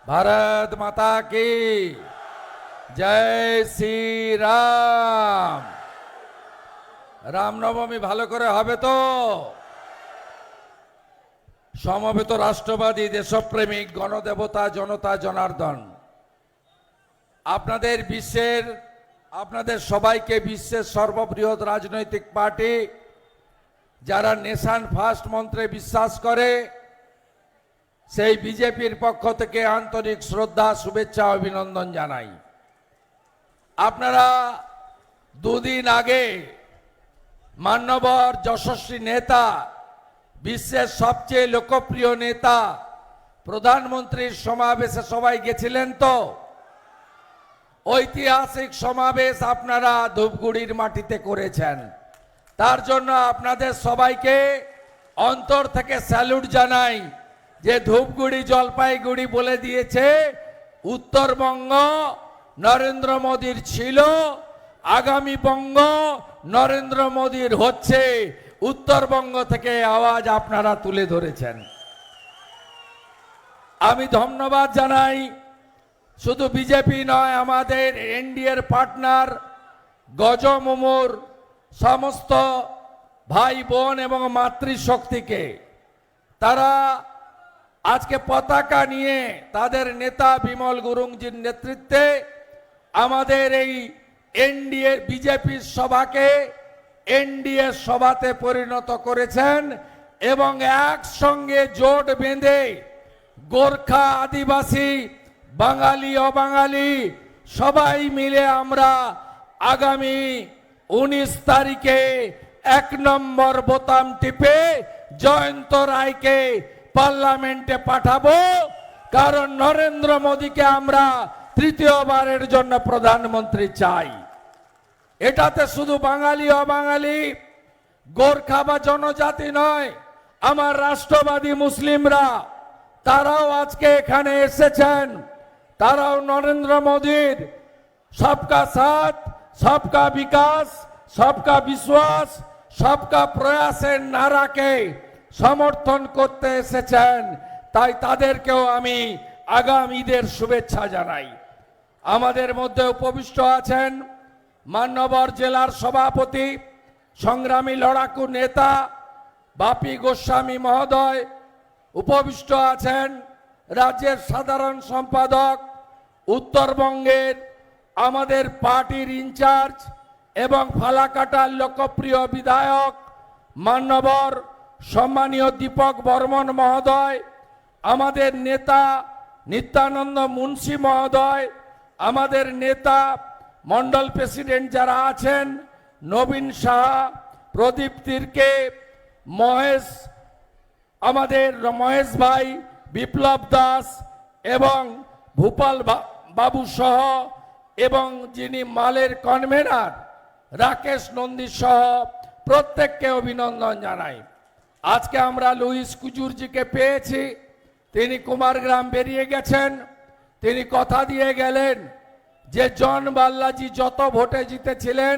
भारत माता की जय श्री राम। রামনবমী ভালো করে হবে তো? সমবেত রাষ্ট্রবাদী দেশপ্রেমিক গণদেবতা জনতা জনার্দন, আপনাদের সবাইকে বিশ্বের সর্ববৃহৎ রাজনৈতিক পার্টি যারা নেশন ফার্স্ট মন্ত্রে বিশ্বাস করে সেই বিজেপির পক্ষ থেকে আন্তরিক শ্রদ্ধা, শুভেচ্ছা, অভিনন্দন জানাই। আপনারা দুদিন আগে মান্যবর যশস্বী নেতা, বিশ্বের সবচেয়ে লোকপ্রিয় নেতা প্রধানমন্ত্রীর সমাবেশে সবাই গেছিলেন তো? ঐতিহাসিক সমাবেশ আপনারা ধূপগুড়ির মাটিতে করেছেন। তার জন্য আপনাদের সবাইকে অন্তর থেকে স্যালুট জানাই যে ধূপগুড়ি জলপাইগুড়ি বলে দিয়েছে উত্তরবঙ্গ নরেন্দ্র মোদীর ছিল, আগামী বঙ্গ নরেন্দ্র মোদীর হচ্ছে। উত্তরবঙ্গ থেকে আওয়াজ আপনারা তুলে ধরেছেন। আমি ধন্যবাদ জানাই শুধু বিজেপি নয়, আমাদের এনডিএর পার্টনার গজমুমুর সমস্ত ভাই বোন এবং মাতৃশক্তিকে। তারা আজকে পতাকা নিয়ে তাদের নেতা বিমল গুরুংজির নেতৃত্বে আমাদের এই এনডিএ বিজেপির সভাকে এনডিএ সভাতে পরিণত করেছেন এবং একসঙ্গে জোট বেঁধে গোর্খা, আদিবাসী, বাঙালি, অবাঙালি সবাই মিলে আমরা আগামী 19 তারিখে 1 নম্বর বোতাম টিপে জয়ন্ত রায়কে পার্লামেন্টে পাঠাবো। কারণ নরেন্দ্র মোদীকে আমরা তৃতীয়বারের জন্য প্রধানমন্ত্রী চাই। এটাতে শুধু বাঙালি, অবাঙালি, গোর্খা বা জনজাতি নয়, আমার রাষ্ট্রবাদী মুসলিমরা তারাও আজকে এখানে এসেছেন। তারাও নরেন্দ্র মোদীর সবকা সাথ, সবকা বিকাশ, সবকা বিশ্বাস, সবকা প্রয়াসের নারাকে সমর্থন করতে এসেছেন। তাই তাদেরকেও আমি আগামী ঈদের শুভেচ্ছা জানাই। আমাদের মধ্যে উপবিষ্ট আছেন মান্যবর জেলার সভাপতি, সংগ্রামী লড়াকু নেতা বাপি গোস্বামী মহোদয়, উপবিষ্ট আছেন রাজ্যের সাধারণ সম্পাদক, উত্তরবঙ্গের আমাদের পার্টির ইনচার্জ এবং ফালাকাটার লোকপ্রিয় বিধায়ক মান্যবর সম্মানীয় দীপক বর্মন মহোদয়, আমাদের নেতা নিত্যানন্দ মুন্সি মহোদয়, আমাদের নেতা মন্ডল প্রেসিডেন্ট যারা আছেন নবীন সাহা, প্রদীপ তির্কে, মহেশ, আমাদের মহেশ ভাই, বিপ্লব দাস এবং ভূপাল বাবু সহ এবং যিনি মালের কনভেনার রাকেশ নন্দী সহ প্রত্যেককে অভিনন্দন জানাই। আজকে আমরা লুইস কুজুরজিকে পেয়েছি। তিনি কুমারগ্রাম বেরিয়ে গেছেন। তিনি কথা দিয়ে গেলেন যে জন বাল্লাজি যত ভোটে জিতেছিলেন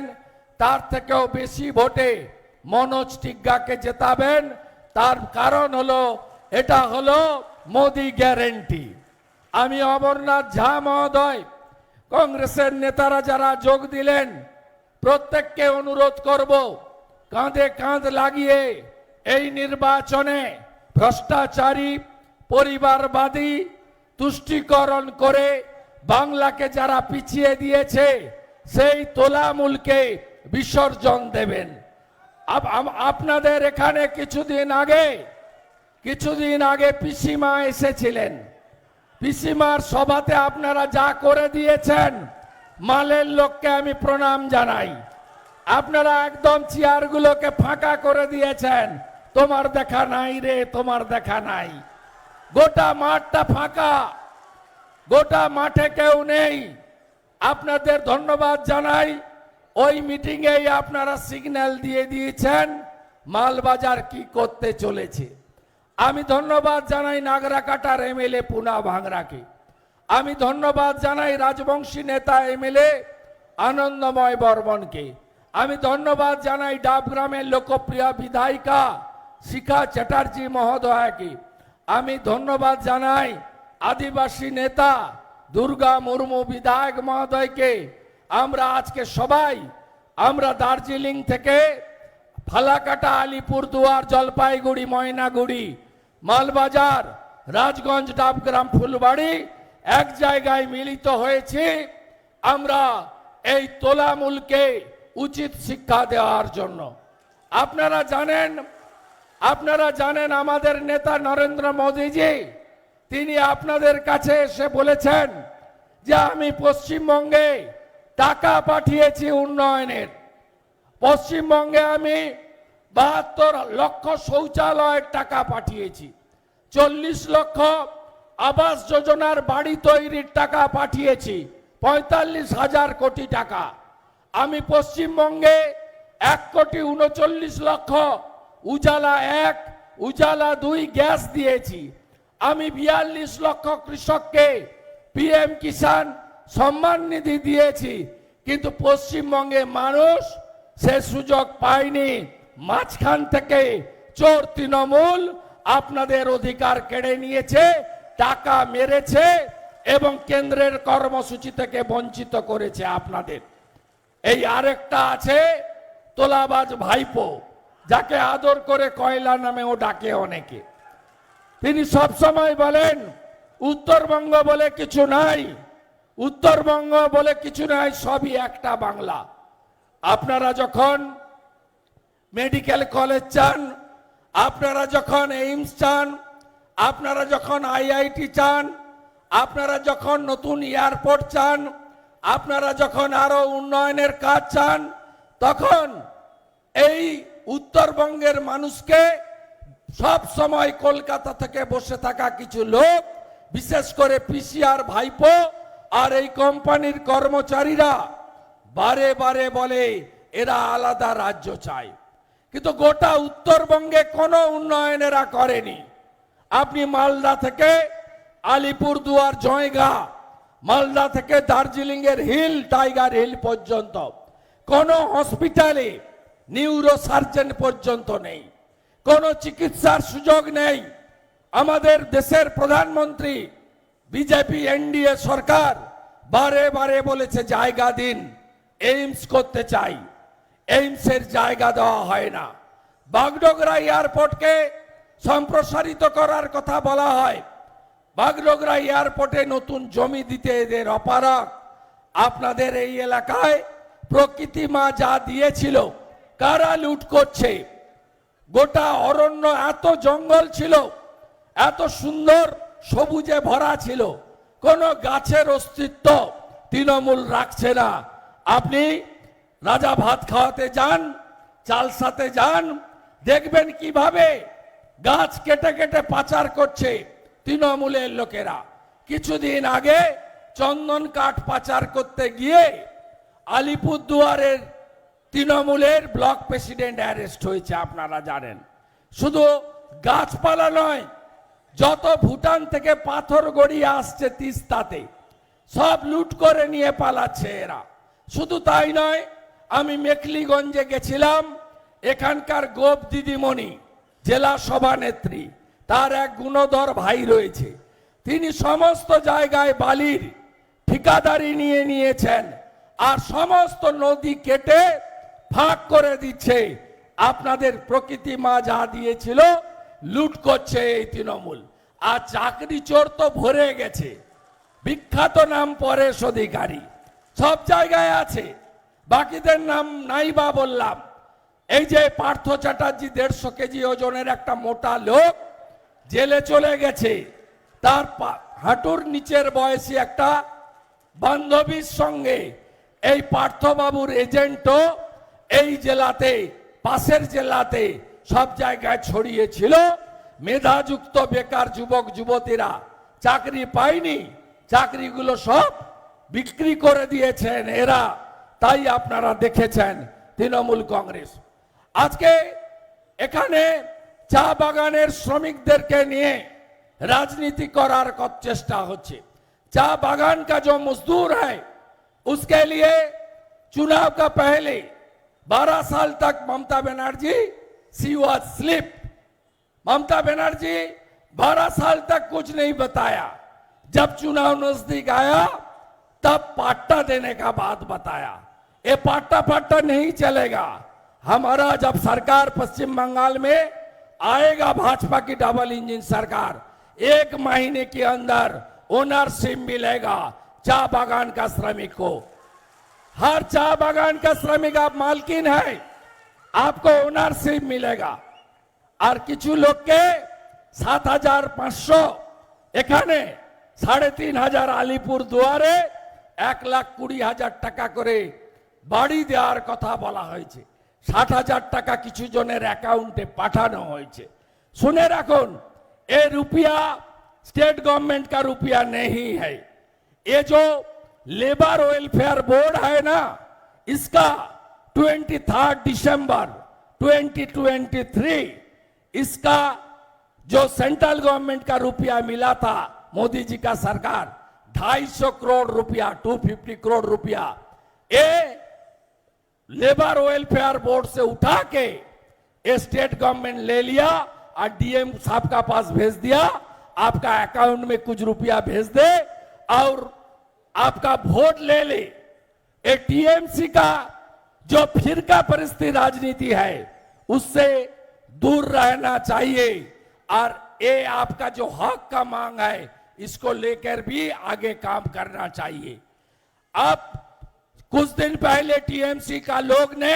তার থেকেও বেশি ভোটে মনোজ টিগ্গাকে জেতাবেন। তার কারণ হলো এটা হলো মোদি গ্যারেন্টি। আমি অমরনাথ ঝা মহোদয়, কংগ্রেসের নেতারা যারা যোগ দিলেন প্রত্যেককে অনুরোধ করব কাঁধে কাঁধ লাগিয়ে এই নির্বাচনে ভ্রষ্টাচারী, পরিবারবাদী, তুষ্টিকরণ করে বাংলাকে যারা পিছিয়ে দিয়েছে সেই তোলামূলকে বিসর্জন দেবেন। আপনাদের এখানে কিছুদিন আগে পিসিমা এসেছিলেন। পিসিমার সভাতে আপনারা যা করে দিয়েছেন, মালের লোককে আমি প্রণাম জানাই। আপনারা একদম চেয়ারগুলোকে ফাঁকা করে দিয়েছেন। তোমার দেখা নাই রে, তোমার দেখা নাই। গোটা মাঠটা ফাঁকা, গোটা মাঠে কেউ নেই। আপনাদের ধন্যবাদ জানাই। ওই মিটিংয়েই আপনারা সিগন্যাল দিয়ে দিয়েছেন মালবাজার কি করতে চলেছে। আমি ধন্যবাদ জানাই নাগরাকাটার এমএলএ পুনা ভাংরাকে। আমি ধন্যবাদ জানাই রাজবংশী নেতা এমএলএ আনন্দময় বর্মনকে। আমি ধন্যবাদ জানাই ডাবগ্রামের লোকপ্রিয় বিধায়িকা শিখা চ্যাটার্জি মহোদয়াকে। আমি ধন্যবাদ জানাই আদিবাসী নেতা দুর্গা মুর্মু বিধায়ক মহোদয়কে আমরা আজকে সবাই আমরা দার্জিলিং থেকে ফালাকাটা, আলিপুরদুয়ার, জলপাইগুড়ি, ময়নাগুড়ি, মালবাজার, রাজগঞ্জ, ডাবগ্রাম, ফুলবাড়ি এক জায়গায় মিলিত হয়েছি আমরা এই তোলামূলকে উচিত শিক্ষা দেওয়ার জন্য। আপনারা জানেন আমাদের নেতা নরেন্দ্র মোদীজি তিনি আপনাদের কাছে এসে বলেছেন যে আমি পশ্চিমবঙ্গে টাকা পাঠিয়েছি উন্নয়নের। পশ্চিমবঙ্গে আমি 72 লক্ষ শৌচালয়ের টাকা পাঠিয়েছি, 40 লক্ষ আবাস যোজনার বাড়ি তৈরির টাকা পাঠিয়েছি, 45,000 কোটি টাকা। আমি পশ্চিমবঙ্গে 1,39,00,000 উজালা 1, উজালা 2 গ্যাস দিয়েছি। আমি 42 লক্ষ কৃষককে পিএম কিষাণ সম্মান নিধি দিয়েছি, কিন্তু পশ্চিমবঙ্গে মানুষ সে সুযোগ পায়নি। মাঝখান থেকে চোর তৃণমূল আপনাদের অধিকার কেড়ে নিয়েছে, টাকা মেরেছে এবং কেন্দ্রের কর্মসূচি থেকে বঞ্চিত করেছে আপনাদের। এই আরেকটা আছে তোলাবাজ ভাইপো, যাকে আদর করে কয়লা নামেও ডাকে অনেকে। তিনি সব সময় বলেন উত্তরবঙ্গ বলে কিছু নাই, উত্তরবঙ্গ বলে কিছু নাই, সবই একটা বাংলা। আপনারা যখন মেডিকেল কলেজ চান, আপনারা যখন এইমস চান, আপনারা যখন আইআইটি চান, আপনারা যখন নতুন এয়ারপোর্ট চান, আপনারা যখন আরো উন্নয়নের কাজ চান, তখন এই উত্তরবঙ্গের মানুষকে সব সময় কলকাতা থেকে বসে থাকা কিছু লোক, বিশেষ করে পিসিআর ভাইপো আর এই কোম্পানির কর্মচারীরা বারে বারে বলে এরা আলাদা রাজ্য চায়, কিন্তু গোটা উত্তরবঙ্গে কোনো উন্নয়ন এরা করেনি। আপনি মালদা থেকে আলিপুরদুয়ার, জয়গা, মালদা থেকে দার্জিলিং এর হিল, টাইগার হিল পর্যন্ত কোনো হসপিটালে নিউরো সার্জন পর্যন্ত নেই, কোনো চিকিৎসার সুযোগ নেই। আমাদের দেশের প্রধানমন্ত্রী, বিজেপি এনডিএ সরকার বারে বারে বলেছে জায়গা দিন, এইমস করতে চাই, এইমসের জায়গা দেওয়া হয় না। বাগডোগরা এয়ারপোর্টকে সম্প্রসারিত করার কথা বলা হয়, বাগডোগরা এয়ারপোর্টে নতুন জমি দিতে এদের অপারগ। আপনাদের এই এলাকায় প্রকৃতি মা যা দিয়েছিল কারা লুট করছে? গোটা অরণ্য, এত জঙ্গল ছিল, এত সুন্দর সবুজে ভরা ছিল, কোনো গাছের অস্তিত্ব তৃণমূল রাখছে না। আপনি রাজা ভাত খাওয়াতে যান, চালসাতে যান, দেখবেন কিভাবে গাছ কেটে কেটে পাচার করছে তৃণমূলের লোকেরা। কিছুদিন আগে চন্দন কাঠ পাচার করতে গিয়ে আলিপুরদুয়ারের তৃণমূলের ব্লক প্রেসিডেন্ট অ্যারেস্ট হয়েছে, আপনারা জানেন। শুধু গাছপালা নয়, যত ভুটান থেকে পাথর গড়িয়ে আসছে তিস্তাতে সব লুট করে নিয়ে পালাচ্ছে এরা। শুধু তাই নয়, আমি মেখলিগঞ্জে গেছিলাম, এখানকার গোপ দিদিমণি জেলা সভানেত্রী, তার এক গুণধর ভাই রয়েছে, তিনি সমস্ত জায়গায় বালির ঠিকাদারি নিয়ে নিয়েছেন আর সমস্ত নদী কেটে ফাঁক করে দিচ্ছে। আপনাদের প্রকৃতি মা যা দিয়েছিল লুট করছে এই তৃণমূল। আর চাকরি চোর তো ভরে গেছে, বিখ্যাত নাম পরেশ অধিকারী সব জায়গায় আছে, বাকিদের নাম নাই বা বললাম। এই যে পার্থ চ্যাটার্জি 150 কেজি ওজনের একটা মোটা লোক জেলে চলে গেছে, তার হাঁটুর নিচের বয়সী একটা বান্ধবীর সঙ্গে এই পার্থবাবুর এজেন্টও এই জেলাতে, পাশের জেলাতে সব জায়গায় ছড়িয়েছিল। মেধাযুক্ত বেকার যুবক যুবতীরা চাকরি পায়নি, চাকরিগুলো সব বিক্রি করে দিয়েছেন এরা। তাই আপনারা দেখেছেন তৃণমূল কংগ্রেস আজকে এখানে চা বাগানের শ্রমিকদেরকে নিয়ে राजनीति करार का चेष्टा होच्छे। चा बागान का जो मजदूर है उसके लिए चुनाव का पहले 12 साल तक Mamata Banerjee she was slip. Mamata Banerjee 12 साल तक कुछ नहीं बताया, जब चुनाव नजदीक आया तब पाट्टा देने का बात बताया। ये पाट्टा पाट्टा नहीं चलेगा। हमारा जब सरकार पश्चिम बंगाल में आएगा, भाजपा की डबल इंजन सरकार, 1 महीने के अंदर ओनरशिप मिलेगा चाय बागान का श्रमिक को। हर चाय बागान का श्रमिक आप मालकिन है, आपको ओनरशिप मिलेगा। और किछु लोग के 7,500 এখানে 3,500 আলিপুর দুয়ারে 1,20,000 টাকা করে বাড়ি দেওয়ার কথা বলা হয়েছে। 60,000 টাকা কিছু জনের অ্যাকাউন্টে পাঠানো হয়েছে। শুনে রাখুন, ये रुपया स्टेट गवर्नमेंट का रुपया नहीं है। ये जो लेबर वेलफेयर बोर्ड है ना, इसका 23 दिसंबर 2023 इसका जो सेंट्रल गवर्नमेंट का रुपया मिला था, मोदी जी का सरकार 250 करोड़ रुपया, 250 करोड़ रुपया, ये लेबर वेलफेयर बोर्ड से उठा के ये स्टेट गवर्नमेंट ले लिया और डीएम साहब का पास भेज दिया। आपका अकाउंट में कुछ रुपया भेज दे और आपका वोट ले ले। ये टीएमसी का जो फिरका परिस्थिति राजनीति है उससे दूर रहना चाहिए और ये आपका जो हक का मांग है इसको लेकर भी आगे काम करना चाहिए। अब कुछ दिन पहले टीएमसी का लोग ने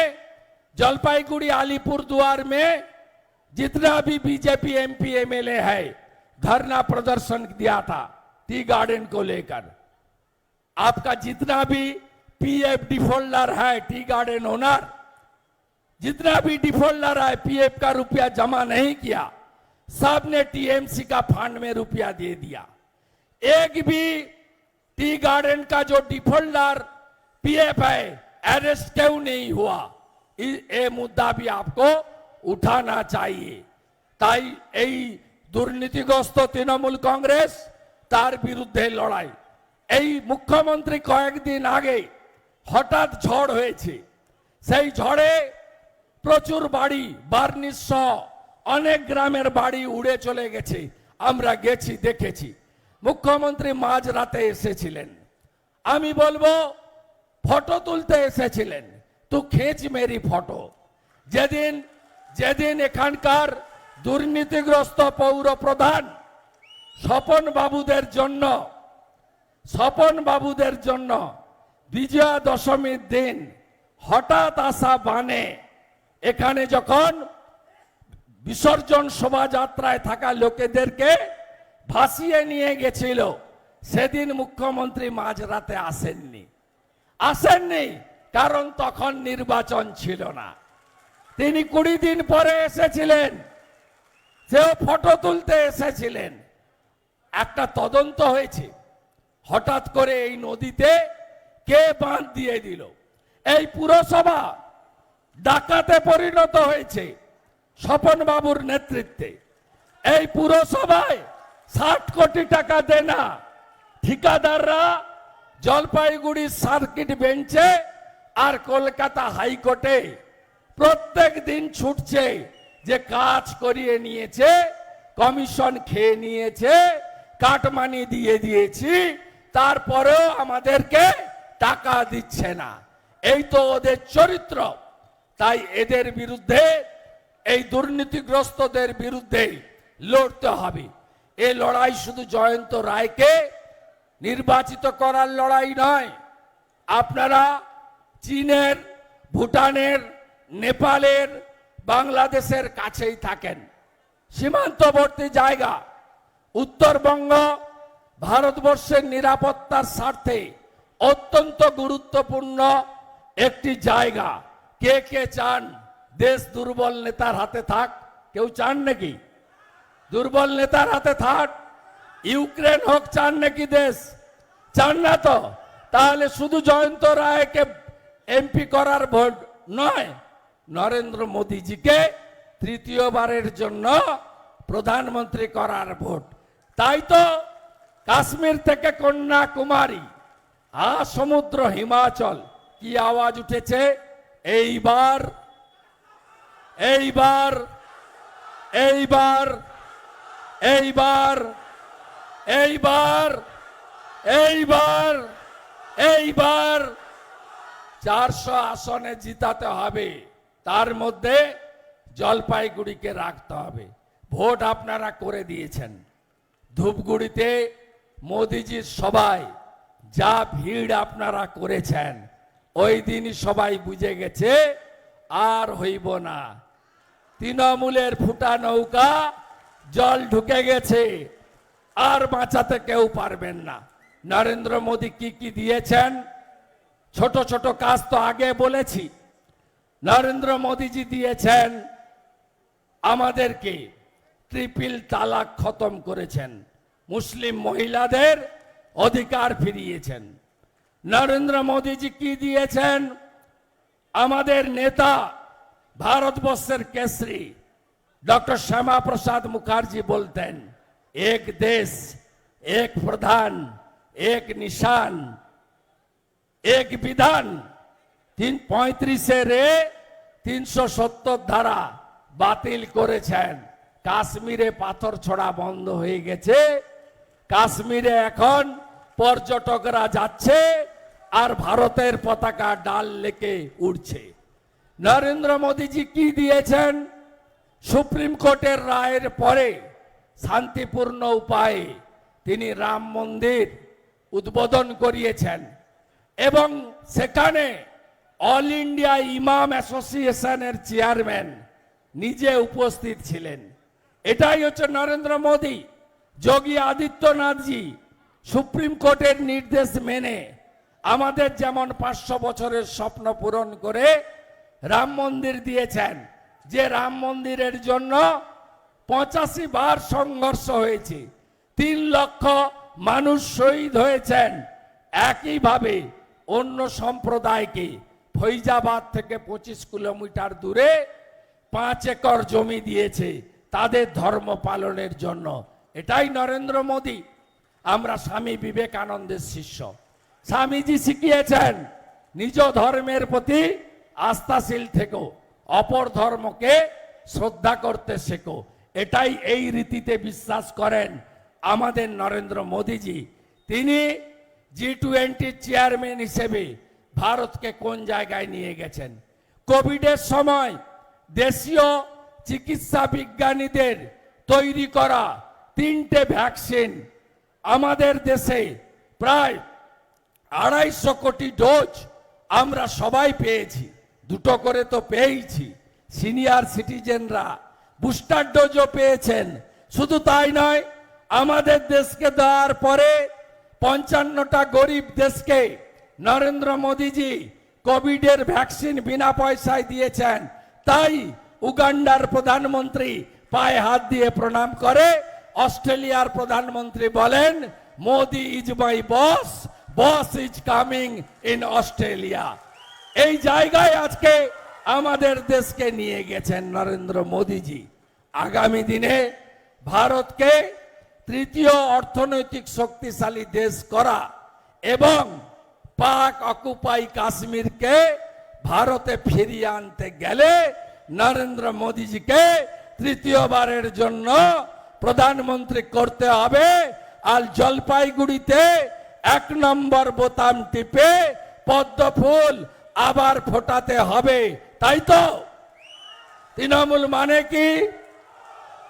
जलपाईगुड़ी अलीपुरद्वार में जितना भी बीजेपी एमपी एमएलए है धरना प्रदर्शन दिया था टी गार्डन को लेकर। आपका जितना भी पीएफ डिफॉल्टर है, टी गार्डन ओनर, जितना भी डिफॉल्टर है, पीएफ का रुपया जमा नहीं किया, सब ने टीएमसी का फंड में रुपया दे दिया। एक भी टी गार्डन का जो डिफॉल्टर पीएफ है अरेस्ट क्यों नहीं हुआ, ये मुद्दा भी आपको उठाना चाहिए। তাই এই দুর্নীতিগ্রস্ত তৃণমূল কংগ্রেস তার বিরুদ্ধে লড়াই। এই মুখ্যমন্ত্রী কয়েকদিন আগে হঠাৎ ঝড় হয়েছে, সেই ঝড়ে প্রচুর বাড়ি বার্নিশ সহ অনেক গ্রামের বাড়ি উড়ে চলে গেছে। আমরা গেছি, দেখেছি। মুখ্যমন্ত্রী মাঝরাতে এসেছিলেন। আমি বলবো ফটো তুলতে এসেছিলেন, তো খেঁচ মেরি ফটো। যেদিন যেদিন এখানকার দুর্নীতিগ্রস্ত পৌর প্রধান স্বপন বাবুদের জন্য বিজয়া দশমীর দিন হঠাৎ আসা বানে এখানে যখন বিসর্জন শোভাযাত্রায় থাকা লোকেদেরকে ভাসিয়ে নিয়ে গেছিল, সেদিন মুখ্যমন্ত্রী মাঝরাতে আসেননি, কারণ তখন নির্বাচন ছিল না। তিনি 20 দিন পরে এসেছিলেন, সেও ফটো তুলতে এসেছিলেন। একটা তদন্ত হয়েছে, হঠাৎ করে এই নদীতে কে বাঁধ দিয়ে দিল। এই পুরসভা ডাকাতে পরিণত হয়েছে স্বপন বাবুর নেতৃত্বে। এই পুরসভায় 60 কোটি টাকা দেনা ঠিকাদাররা জলপাইগুড়ি সার্কিট বেঞ্চে আর কলকাতা হাইকোর্টে প্রত্যেক দিন ছুটছে যে কাজ করিয়ে নিয়েছে, কমিশন খেয়ে নিয়েছে, কাটমানি দিয়ে দিয়েছি, তারপরেও আমাদেরকে টাকা দিচ্ছে না। এই তো ওদের চরিত্র। তাই এদের বিরুদ্ধে, এই দুর্নীতিগ্রস্তদের বিরুদ্ধে লড়তে হবে। এই লড়াই শুধু জয়ন্ত রায়কে নির্বাচিত করার লড়াই নয়। আপনারা চীনের, ভুটানের, নেপালের, বাংলাদেশের কাছেই থাকেন, সীমান্তবর্তী জায়গা। উত্তরবঙ্গ ভারতবর্ষের নিরাপত্তার স্বার্থে অত্যন্ত গুরুত্বপূর্ণ একটি জায়গা। কে কে চান দেশ দুর্বল নেতার হাতে থাক? কেউ চান নাকি দুর্বল নেতার হাতে থাক? ইউক্রেন হোক চান নাকি দেশ? চান না তো? তাহলে শুধু জয়ন্ত রায়কে এমপি করার ভোট নয়, নরেন্দ্র মোদীজিকে তৃতীয়বারের জন্য প্রধানমন্ত্রী করার ভোট। তাই তো কাশ্মীর থেকে কন্যাকুমারী সমুদ্র হিমাচল কি আওয়াজ উঠেছে, এইবার এইবার এইবার এইবার এইবার এইবার এইবার 400 আসনে জিতাতে হবে, তার মধ্যে জলপাইগুড়িকে রাখতে হবে। ভোট আপনারা করে দিয়েছেন। ধূপগুড়িতে মোদিজির সভায় যা ভিড় আপনারা করেছেন, ওই দিনই সবাই বুঝে গেছে আর হইব না। তৃণমূলের ফুটা নৌকা জল ঢুকে গেছে, আর বাঁচাতে কেউ পারবেন না। নরেন্দ্র মোদী কি কি দিয়েছেন, ছোট ছোট কাজ তো আগে বলেছি। নরেন্দ্র মোদীজি দিয়েছেন আমাদেরকে ট্রিপল তালাক খতম করেছেন, মুসলিম মহিলাদের অধিকার ফিরিয়েছেন। নরেন্দ্র মোদীজি কি দিয়েছেন, আমাদের নেতা ভারতবর্ষের কেসরি ডক্টর শ্যামা প্রসাদ মুখার্জি বলতেন, এক দেশ এক প্রধান এক নিশান এক বিধান। ৩৫ ধারা বাতিল করেছেন। কাশ্মীরে পাথর ছোড়া বন্ধ হয়ে গেছে। কাশ্মীরে এখন পর্যটকরা যাচ্ছে আর ভারতের পতাকা ডাল লেকে উড়ছে। নরেন্দ্র মোদীজি কি দিয়েছেন, সুপ্রিম কোর্টের রায়ের পরে শান্তিপূর্ণ উপায়ে তিনি রাম মন্দির উদ্বোধন করিয়েছেন এবং সেখানে অল ইন্ডিয়া ইমাম অ্যাসোসিয়েশনের চেয়ারম্যান নিজে উপস্থিত ছিলেন। এটাই হচ্ছে নরেন্দ্র মোদী। যোগী আদিত্যনাথজি সুপ্রিম কোর্টের নির্দেশ মেনে আমাদের যেমন 500 বছরের স্বপ্ন পূরণ করে রাম মন্দির দিয়েছেন, যে রাম মন্দিরের জন্য 85 বার সংঘর্ষ হয়েছে, 3 লক্ষ মানুষ শহীদ হয়েছেন। একইভাবে অন্য সম্প্রদায়কে ফৈজাবাদ থেকে 25 কিলোমিটার দূরে 5 একর জমি দিয়েছে তাদের ধর্ম পালনের জন্য। এটাই নরেন্দ্র মোদী। আমরা স্বামী বিবেকানন্দের শিষ্য। স্বামীজি শিখিয়েছেন নিজ ধর্মের প্রতি আস্থাশীল থেকো, অপর ধর্মকে শ্রদ্ধা করতে শেখো। এটাই এই রীতিতে বিশ্বাস করেন আমাদের নরেন্দ্র মোদীজি। তিনি G20 চেয়ারম্যান হিসেবে ভারতকে কোন জায়গায় নিয়ে গেছেন। কোভিডের সময় দেশীয় চিকিৎসা বিজ্ঞানীদের তৈরি করা 3টে ভ্যাকসিন আমাদের দেশে প্রায় 250 কোটি ডোজ আমরা সবাই পেয়েছি। 2টো করে তো পেয়েছি। সিনিয়র সিটিজেনরা বুস্টার ডোজও পেয়েছেন। শুধু তাই নয়, আমাদের দেশকে দেওয়ার পরে 55টা গরিব দেশকে নরেন্দ্র মোদীজি কোভিডের ভ্যাকসিন বিনা পয়সায় দিয়েছেন। তাই উগান্ডার প্রধানমন্ত্রী পায়ে হাত দিয়ে প্রণাম করে, অস্ট্রেলিয়ার প্রধানমন্ত্রী বলেন Modi is my boss, boss is coming in Australia. এই জায়গায় আজকে আমাদের দেশকে নিয়ে গেছেন নরেন্দ্র মোদীজি। আগামী দিনে ভারতকে তৃতীয় অর্থনৈতিক শক্তিশালী দেশ করা এবং পাক অকুপাই কাশ্মীরকে ভারতে ফিরিয়ে আনতে গেলে নরেন্দ্র মোদীজিকে তৃতীয়বারের জন্য প্রধানমন্ত্রী করতে হবে। আর জলপাইগুড়িতে 1 নম্বর বোতাম টিপে পদ্ম ফুল আবার ফোটাতে হবে। তাই তো? তৃণমূল মানে কি?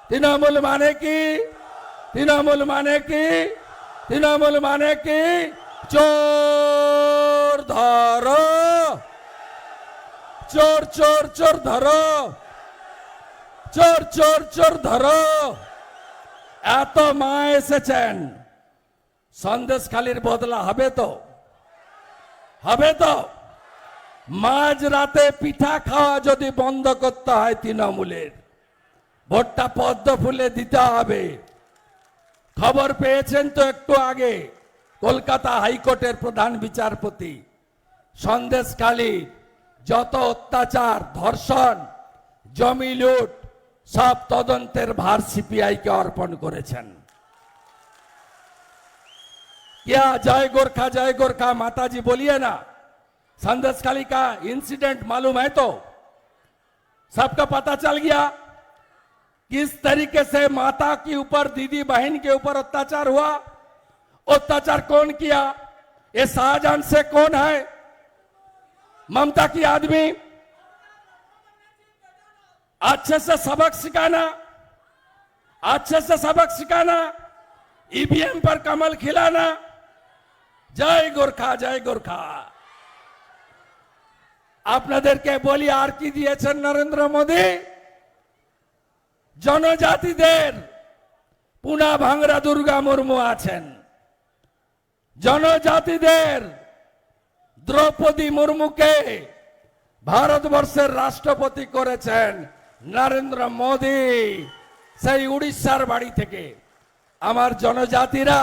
তৃণমূল মানে কি? তৃণমূল মানে কি? তৃণমূল মানে কি? চোর ধরো, চোর চোর চোর ধরো, চোর চোর চোর ধরো। এত মা এসেছেন, সন্দেশখালির বদলা হবে তো? হবে তো? মাঝ রাতে পিঠা খাওয়া যদি বন্ধ করতে হয় তৃণমূলের, ভোটটা পদ্ম ফুলে দিতে হবে। খবর পেয়েছেন তো একটু আগে, কলকাতা হাইকোর্টের প্রধান বিচারপতি সন্দেশখালী যত অত্যাচার, ধর্ষণ, জমি লুট সব তদন্তের ভার সিপিআইকে অর্পণ করেছেন। क्या जय गोरखा माता जी बोलिए ना। संदेशखाली का इंसिडेंट मालूम है तो सबका पता चल गया किस तरीके से माता के ऊपर, दीदी बहन के ऊपर अत्याचार हुआ। अत्याचार कौन किया? ये शाहजहां से कौन है? ममता की आदमी। अच्छे से सबक सिखाना, अच्छे से सबक सिखाना, ईवीएम पर कमल खिलाना। जय गोरखा, जय गोरखा। আপনাদেরকে বলি আর কি দিয়েছেন নরেন্দ্র মোদী? জনজাতিদের পুনা ভাঙড়া দুর্গা মুর্মু আছেন, জনজাতিদের দ্রৌপদী মুর্মুকে ভারতবর্ষের রাষ্ট্রপতি করেছেন নরেন্দ্র মোদী, সেই উড়িষ্যার বাড়ি থেকে। আমার জনজাতিরা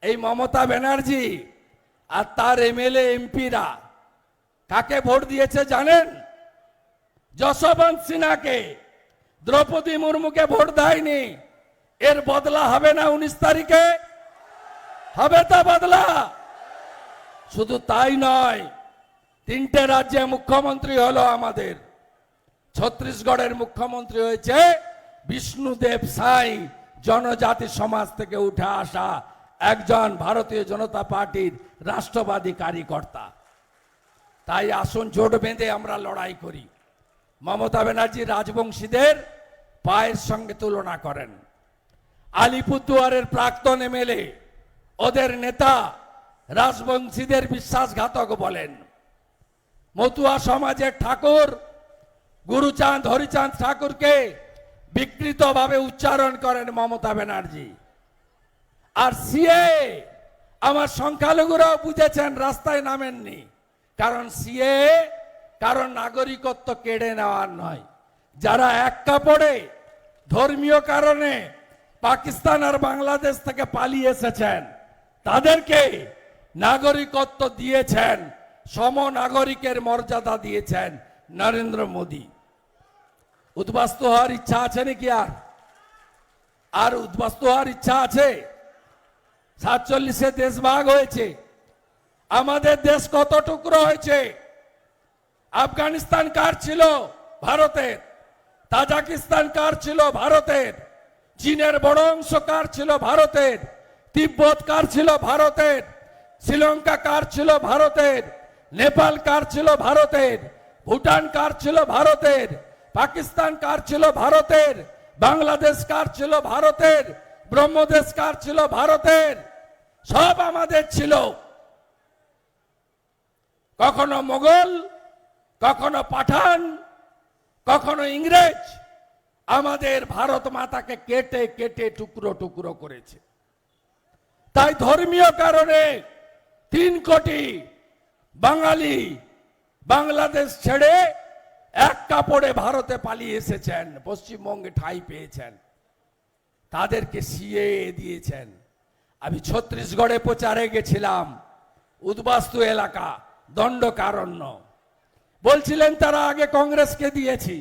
এই মমতা ব্যানার্জি আর তার এমএলএ এমপিরা কাকে ভোট দিয়েছে জানেন? যশবন্ত সিনহাকে, দ্রৌপদী মুর্মুকে ভোট দেয়নি। এর বদলা হবে না 19 তারিখে? হবে তো বদলা। শুধু তাই নয়, 3টে রাজ্যে মুখ্যমন্ত্রী হলো আমাদের। ছত্তিশগড়ের মুখ্যমন্ত্রী হয়েছে বিষ্ণুদেব সাই, জনজাতি সমাজ থেকে উঠে আসা একজন ভারতীয় জনতা পার্টির রাষ্ট্রবাদী কার্যকর্তা। তাই আসুন জোট বেঁধে আমরা লড়াই করি। মমতা ব্যানার্জি রাজবংশীদের পায়ের সঙ্গে তুলনা করেন। আলিপুরদুয়ারের প্রাক্তন এমএলএ ওদের নেতা রাজবংশীদের বিশ্বাসঘাতক বলেন। মতুয়া সমাজের ঠাকুর গুরুচাঁদ হরিচাঁদ ঠাকুরকে বিকৃতভাবে উচ্চারণ করেন মমতা ব্যানার্জি। আর সিএ আমার সংখ্যালঘুরাও বুঝেছেন, রাস্তায় নামেননি। কারণ সিএ কারণ নাগরিকত্ব কেড়ে নেওয়ার নয়। যারা এক কাপড়ে ধর্মীয় কারণে পাকিস্তান আর বাংলাদেশ থেকে পালিয়ে এসেছেন তাদেরকে নাগরিকত্ব দিয়েছেন, সম নাগরিকের মর্যাদা দিয়েছেন নরেন্দ্র মোদী। উদ্বাস্তু হওয়ার ইচ্ছা আছে নাকি? আর উদ্বাস্তু হওয়ার ইচ্ছা আছে? 47-এ দেশ ভাগ হয়েছে। আমাদের দেশ কত টুকরো হয়েছে? আফগানিস্তান কার ছিল? ভারতের। তাজিকিস্তান কার ছিল? ভারতের। চীনের বড় অংশ কার ছিল? ভারতের। তিব্বত কার ছিল? ভারতের। শ্রীলঙ্কা কার ছিল? ভারতের। নেপাল কার ছিল? ভারতের। ভুটান কার ছিল? ভারতের। পাকিস্তান কার ছিল? ভারতের। বাংলাদেশ কার ছিল? ভারতের। ব্রহ্মদেশ কার ছিল? ভারতের। সব আমাদের ছিল। কখনো মোগল, কখনো পাঠান, কখনো ইংরেজ আমাদের ভারত মাতাকে কেটে কেটে টুকরো টুকরো করেছে। তাই ধর্মীয় কারণে 3 কোটি বাঙালি বাংলাদেশ ছেড়ে এক কাপড়ে ভারতে পালিয়ে এসেছেন, পশ্চিমবঙ্গে ঠাঁই পেয়েছেন। তাদেরকে সিএ দিয়েছেন। আমি ছত্তিশগড়ে প্রচারে গেছিলাম, উদ্বাস্তু এলাকা দণ্ডকারণ্য। বলছিলেন তারা আগে কংগ্রেসকে দিয়েছি,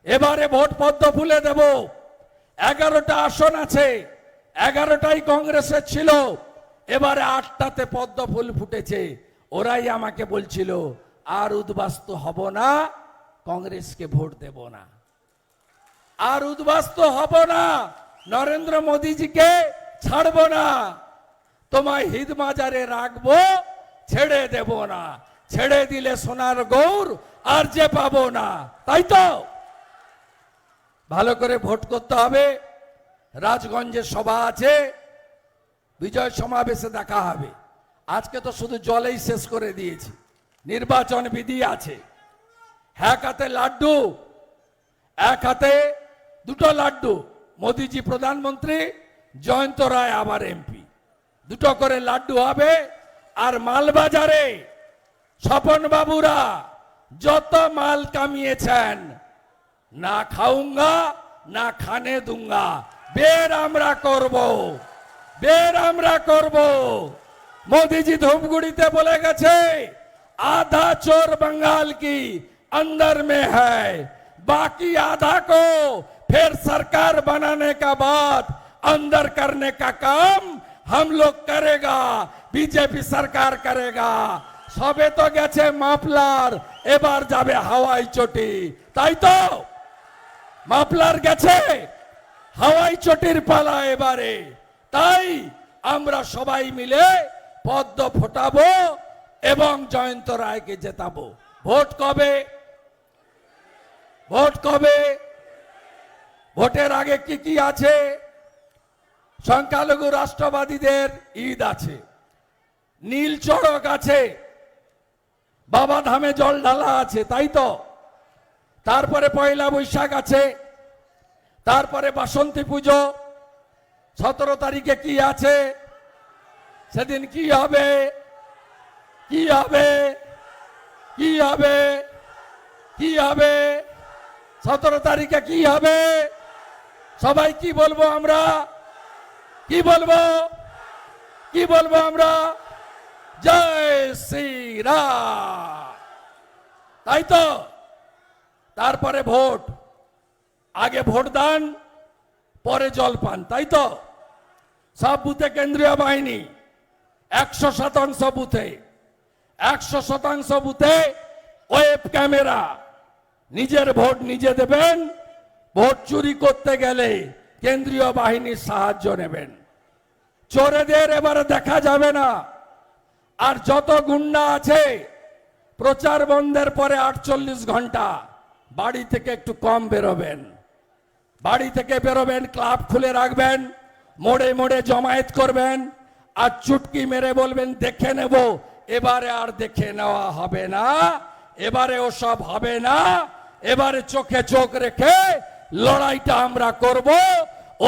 এবারে ভোট পদ্ম ফুলে দেব। 11টা আসন আছে, 11টাই কংগ্রেসের ছিল, এবারে 8টাতে পদ্ম ফুল ফুটেছে। ওরাই আমাকে বলছিল আর উদ্বাস্তু হব না, কংগ্রেসকে ভোট দেব না। আর উদ্বাস্তু হব না, নরেন্দ্র মোদীজিকে ছাড়ব না। তোমায় হিদমাজারে রাখবো, ছেড়ে দেব না। ছেড়ে দিলে সোনার গৌর আর যে পাবো না। তাই তো ভালো করে ভোট করতে হবে। রাজগঞ্জে সভা আছে, বিজয় সমাবেশে দেখা হবে। আজকে তো শুধু জলেই শেষ করে দিয়েছি। নির্বাচন বিধি আছে। এক হাতে লাড্ডু, এক হাতে 2টো লাড্ডু। মোদিজি প্রধানমন্ত্রী, জয়ন্ত রায় আবার এমপি। 2টো করে লাড্ডু হবে। আর মালবাজারে স্বপন বাবুরা যত মাল কামিয়েছেন, না খাউঙ্গা না খানে দুঙ্গা, বের আমরা করব, বের আমরা করব। মোদিজি ধূপগুড়িতে বলে গেছে आधा चोर बंगाल की अंदर में है, बाकी आधा को फिर सरकार बनाने का बाद अंदर करने का काम हम लोग करेगा, बीजेपी सरकार करेगा। सबे तो गेছে মাফলার, এবার যাবে হাওয়াই চটি। তাই তো মাফলার গেছে, হাওয়াই চটির পালা এবারে। তাই আমরা সবাই মিলে পদ্ম ফোটাবো এবং জয়ন্ত রায়কে জেতাবো। ভোট কবে? ভোট কবে? ভোটের আগে কি কি আছে? সংখ্যালঘু রাষ্ট্রবাদীদের ঈদ আছে, নীল চড়ক আছে, বাবা ধামে জল ঢালা আছে, তাই তো? তারপরে পয়লা বৈশাখ আছে, তারপরে বাসন্তী পুজো, 17 তারিখে কি আছে? সেদিন কি হবে? কি হবে? কি হবে? কি হবে? 17 তারিখে কি হবে? সবাই কি বলবো আমরা? কি বলবো? কি বলবো আমরা? জয় শ্রীরাম, তাই তো? তারপরে ভোট, আগে ভোট দান, পরে জলপান, তাই তো? সব বুথে কেন্দ্রীয় বাহিনী, 100% বুথে, 100% বুথে ওয়েব ক্যামেরা। নিজের ভোট নিজে দেবেন, ভোট চুরি করতে গেলে কেন্দ্রীয় বাহিনীর সাহায্য নেবেন। চোরেদের এবারে দেখা যাবে না। আর যত গুন্ডা আছে, প্রচার বন্ধের পরে 48 ঘন্টা বাড়ি থেকে একটু কম বেরোবেন। বাড়ি থেকে বেরোবেন, ক্লাব খুলে রাখবেন, মোড়ে মোড়ে জমায়েত করবেন, আর চুটকি মেরে বলবেন দেখে নেব। এবারে আর দেখে নেওয়া হবে না, এবারে ওসব হবে না। এবারে চোখে চোখ রেখে লড়াইটা আমরা করব,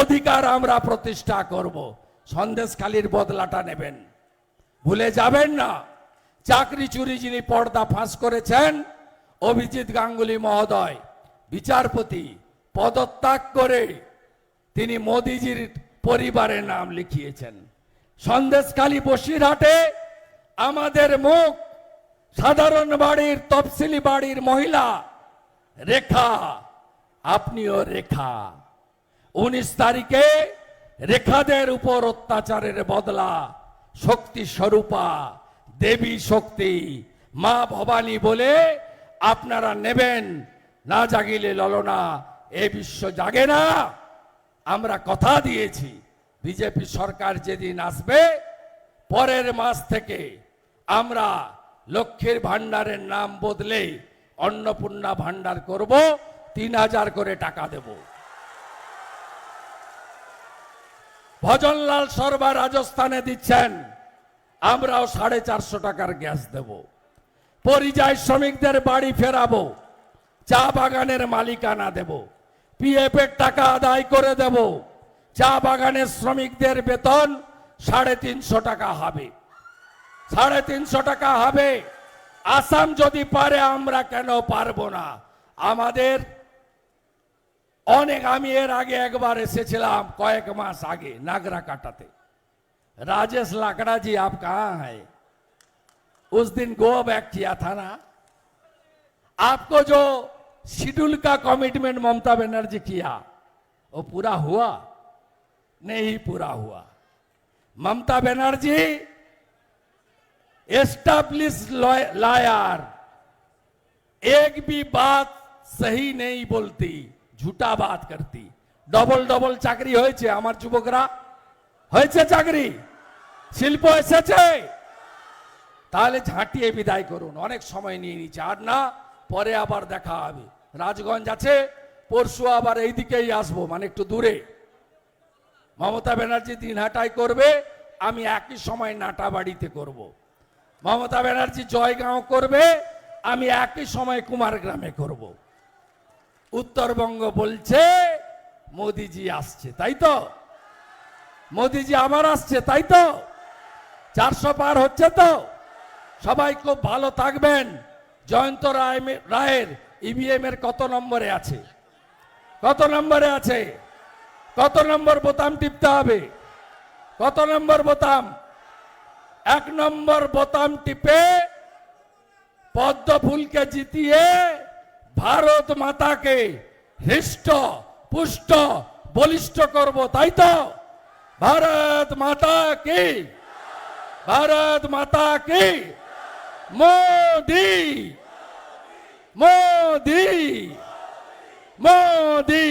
অধিকার আমরা প্রতিষ্ঠা করব। সন্দেশখালীর বদলাটা নেবেন, ভুলে যাবেন না। চাকরি চুরি যিনি পর্দা ফাঁস করেছেন, অভিজিৎ গাঙ্গুলি মহোদয়, বিচারপতি, পদত্যাগ করে তিনি মোদিজির পরিবারের নাম লিখিয়েছেন। সন্দেশখালী বসিরহাটে আমাদের মুখ, সাধারণ বাড়ির, তফসিলি বাড়ির মহিলা রেখা, আপনিও রেখা। 19 তারিখে রেখাদের উপর অত্যাচারের বদলা শক্তি স্বরূপা, দেবী শক্তি, মা ভবানী বলে আপনারা নেবেন। না জাগিলে ললনা, এ বিশ্ব জাগে না। আমরা কথা দিয়েছি, বিজেপি সরকার যেদিন আসবে, পরের মাস থেকে আমরা লক্ষ্মীর ভান্ডারের নাম বদলে অন্নপূর্ণা ভান্ডার করব, 3000 করে টাকা দেব। ভজনলাল শর্মা রাজস্থানে দিচ্ছেন, আমরাও 450 টাকার গ্যাস দেব। পরিযায়ী শ্রমিকদের বাড়ি ফেরাবো, চা বাগানের মালিকানা দেব, পিএফ এর টাকা আদায় করে দেব। চা বাগানের শ্রমিকদের বেতন 350 টাকা হবে, 350 টাকা হবে। আসাম যদি পারে, আমরা কেন পারবো না? আমাদের অনেক, আমি এর আগে একবার এসেছিলাম কয়েক মাস আগে नागरा काटाते। राजेश लाकड़ा जी आप कहाँ हैं? उस दिन गो बैक किया था ना। आपको जो शेड्यूल का कमिटमेंट ममता बनर्जी किया, वो पूरा हुआ? नहीं पूरा हुआ। ममता बनर्जी एस्टैब्लिश लायर, एक भी बात सही नहीं बोलती, झूठा बात करती। डबल डबल चाकरी হয়েছে আমার যুবকরা, হয়েছে চাকরি, শিল্প এসেছে। তাহলে ঝাঁটিয়ে বিদায় করুন, অনেক সময় নিয়ে নিচ্ছে। আর না, পরে আবার দেখা হবে। রাজগঞ্জ আছে, পরশু আবার এই দিকেই আসবো, মানে একটু দূরে। মমতা ব্যানার্জি দিনহাটায় করবে, আমি একই সময় নাটাবাড়িতে করব। মমতা ব্যানার্জি জয়গাঁও করবে, আমি একই সময় কুমারগ্রামে করব। উত্তরবঙ্গ বলছে মোদিজি আসছে, তাই তো? মোদিজি আবার আসছে, তাই তো? 400 পার হচ্ছে তো? সবাই খুব ভালো থাকবেন। জয়ন্ত রায়ের ইভিএম এর কত নম্বরে আছে? কত নম্বরে আছে? কত নম্বর বোতাম টিপতে হবে? কত নম্বর বোতাম? 1 নম্বর বোতাম টিপে পদ্ম ফুলকে জিতিয়ে ভারত মাতাকে হৃষ্ট পুষ্ট বলিষ্ঠ করব, তাই তো? ভারত মাতা কি, ভারত মাতা কি। মোদি মোদি মোদি।